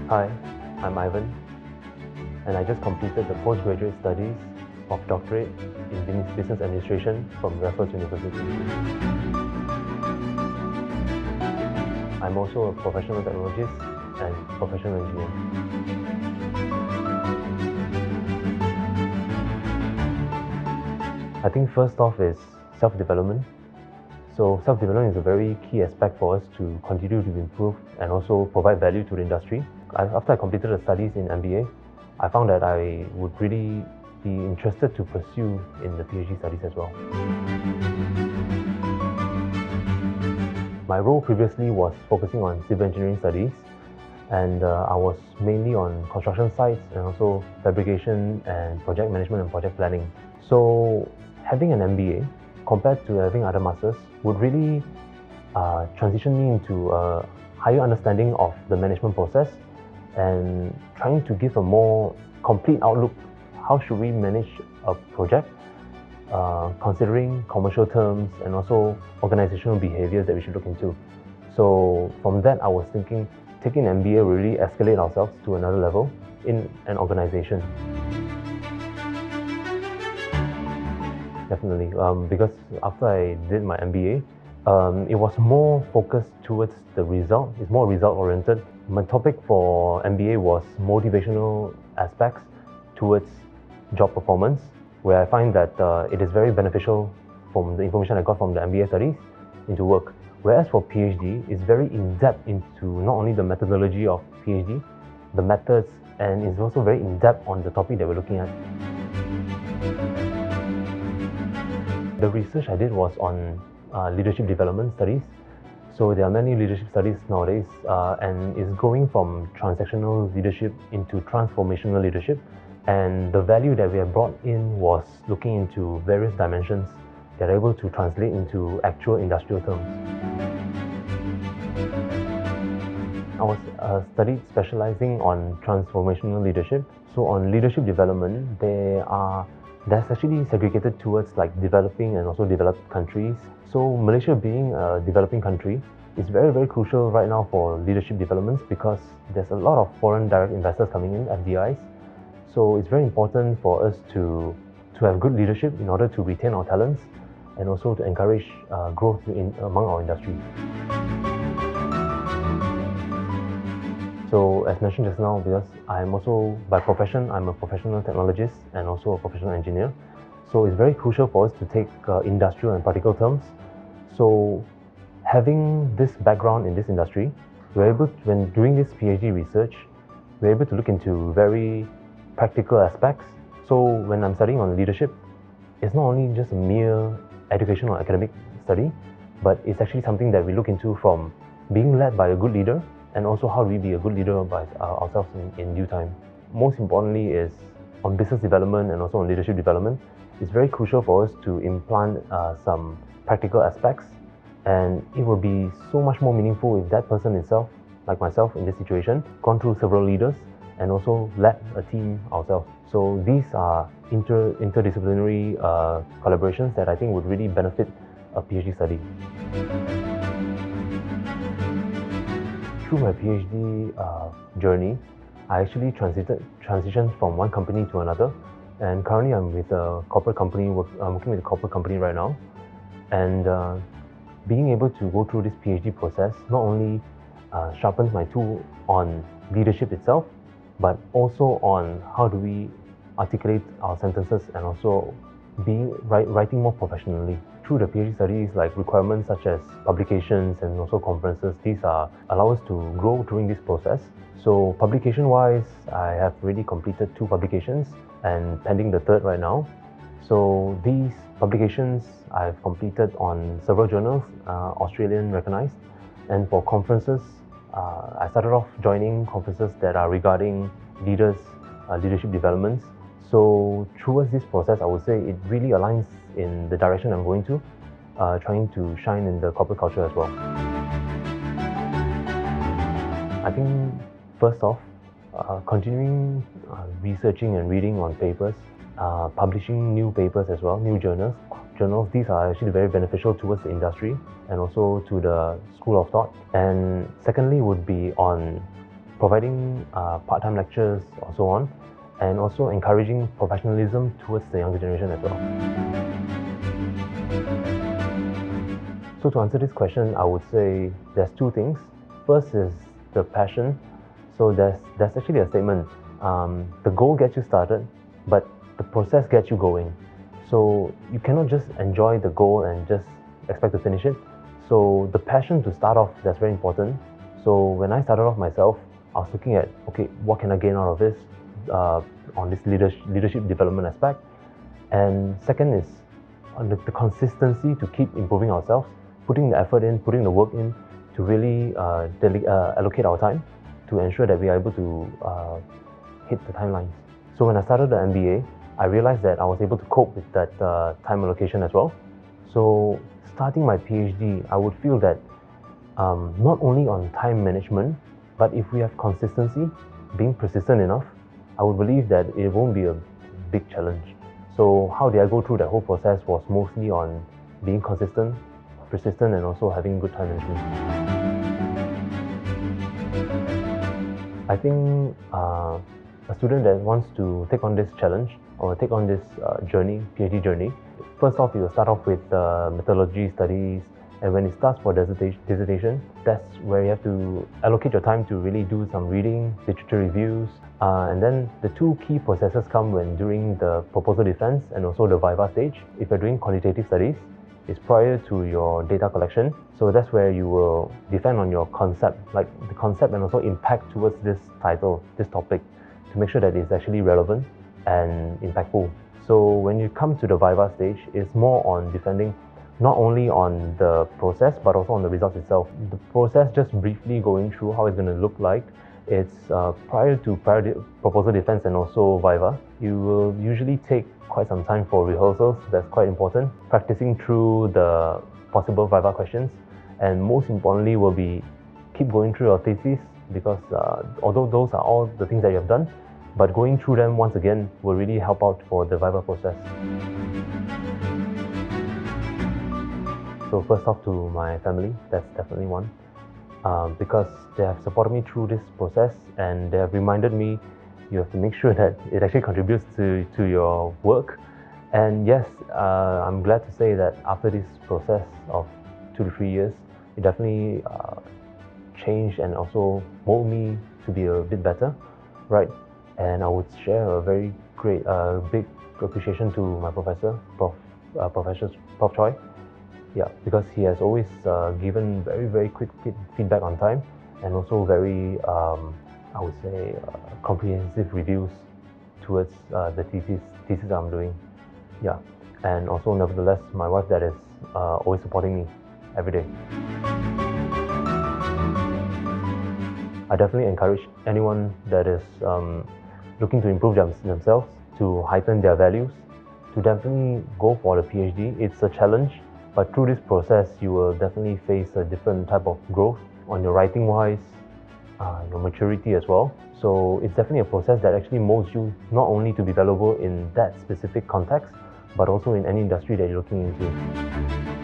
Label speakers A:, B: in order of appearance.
A: Hi, I'm Ivan, and I just completed the postgraduate studies of doctorate in business administration from Raffles University. I'm also a professional technologist and professional engineer. I think first off is self-development. So self-development is a very key aspect for us to continue to improve and also provide value to the industry. After I completed the studies in MBA, I found that I would really be interested to pursue in the PhD studies as well. My role previously was focusing on civil engineering studies, and I was mainly on construction sites and also fabrication and project management and project planning. So having an MBA compared to having other masters would really transition me into a higher understanding of the management process and trying to give a more complete outlook. How should we manage a project, considering commercial terms and also organizational behaviors that we should look into. So from that, I was thinking taking an MBA will really escalate ourselves to another level in an organization. Definitely, because after I did my MBA, it was more focused towards the result. It's more result-oriented. My topic for MBA was motivational aspects towards job performance, where I find that it is very beneficial from the information I got from the MBA studies into work. Whereas for PhD, it's very in-depth into not only the methodology of PhD, the methods, and it's also very in-depth on the topic that we're looking at. The research I did was on leadership development studies. So there are many leadership studies nowadays, and it's going from transactional leadership into transformational leadership. And the value that we have brought in was looking into various dimensions that are able to translate into actual industrial terms. I was studied specializing on transformational leadership. So on leadership development, that's actually segregated towards like developing and also developed countries. So Malaysia being a developing country is very, very crucial right now for leadership developments because there's a lot of foreign direct investors coming in, FDIs. So it's very important for us to have good leadership in order to retain our talents and also to encourage growth among our industry. So as mentioned just now, because I'm also, by profession, I'm a professional technologist and also a professional engineer. So it's very crucial for us to take industrial and practical terms. So having this background in this industry, we're able to, when doing this PhD research, we're able to look into very practical aspects. So when I'm studying on leadership, it's not only just a mere educational or academic study, but it's actually something that we look into from being led by a good leader and also how do we be a good leader by ourselves in due time. Most importantly is on business development and also on leadership development, it's very crucial for us to implant some practical aspects, and it will be so much more meaningful if that person itself, like myself in this situation, gone through several leaders and also led a team ourselves. So these are interdisciplinary collaborations that I think would really benefit a PhD study. Through my PhD journey, I actually transitioned from one company to another, and currently I'm with a corporate company. I'm working with a corporate company right now, and being able to go through this PhD process not only sharpens my tool on leadership itself, but also on how do we articulate our sentences and also writing more professionally. Through the PhD studies, like requirements such as publications and also conferences, these allow us to grow during this process. So publication-wise, I have already completed 2 publications and pending the 3rd right now. So these publications I've completed on several journals, Australian recognized. And for conferences, I started off joining conferences that are regarding leadership developments. So towards this process, I would say it really aligns in the direction I'm going to, trying to shine in the corporate culture as well. I think first off, continuing researching and reading on papers, publishing new papers as well, new journals. These are actually very beneficial towards the industry and also to the school of thought. And secondly would be on providing part-time lectures or so on, and also encouraging professionalism towards the younger generation as well. So to answer this question, I would say there's two things. First is the passion. So there's actually a statement. The goal gets you started, but the process gets you going. So you cannot just enjoy the goal and just expect to finish it. So the passion to start off, that's very important. So when I started off myself, I was looking at, okay, what can I gain out of this on this leadership development aspect? And second is on the consistency to keep improving ourselves, putting the effort in, putting the work in to really allocate our time to ensure that we are able to hit the timelines. So when I started the MBA, I realized that I was able to cope with that time allocation as well. So starting my PhD, I would feel that not only on time management, but if we have consistency, being persistent enough, I would believe that it won't be a big challenge. So how did I go through that whole process was mostly on being consistent, persistent, and also having good time management. I think a student that wants to take on this challenge or take on this PhD journey, first off, you will start off with methodology studies, and when it starts for dissertation, that's where you have to allocate your time to really do some reading, literature reviews, and then the two key processes come when during the proposal defense and also the viva stage. If you're doing quantitative studies, it's prior to your data collection. So that's where you will defend on your concept, like the concept and also impact towards this title, this topic, to make sure that it's actually relevant and impactful. So when you come to the viva stage, it's more on defending not only on the process but also on the results itself. The process, just briefly going through how it's going to look like, it's prior to proposal defense and also viva. You will usually take quite some time for rehearsals. That's quite important. Practicing through the possible viva questions, and most importantly will be keep going through your thesis, because although those are all the things that you have done, but going through them once again will really help out for the viva process. So first off, to my family, that's definitely one, because they have supported me through this process and they have reminded me you have to make sure that it actually contributes to your work. And yes, I'm glad to say that after this process of 2 to 3 years, it definitely changed and also molded me to be a bit better, right? And I would share a very great, big appreciation to my professor, Prof. Choi. Yeah, because he has always given very quick feedback on time, and also very, I would say, comprehensive reviews towards the thesis I'm doing. Yeah, and also nevertheless, my wife that is always supporting me every day. I definitely encourage anyone that is looking to improve themselves, to heighten their values, to definitely go for the PhD. It's a challenge, but through this process, you will definitely face a different type of growth on your writing wise, your maturity as well. So it's definitely a process that actually molds you not only to be valuable in that specific context, but also in any industry that you're looking into.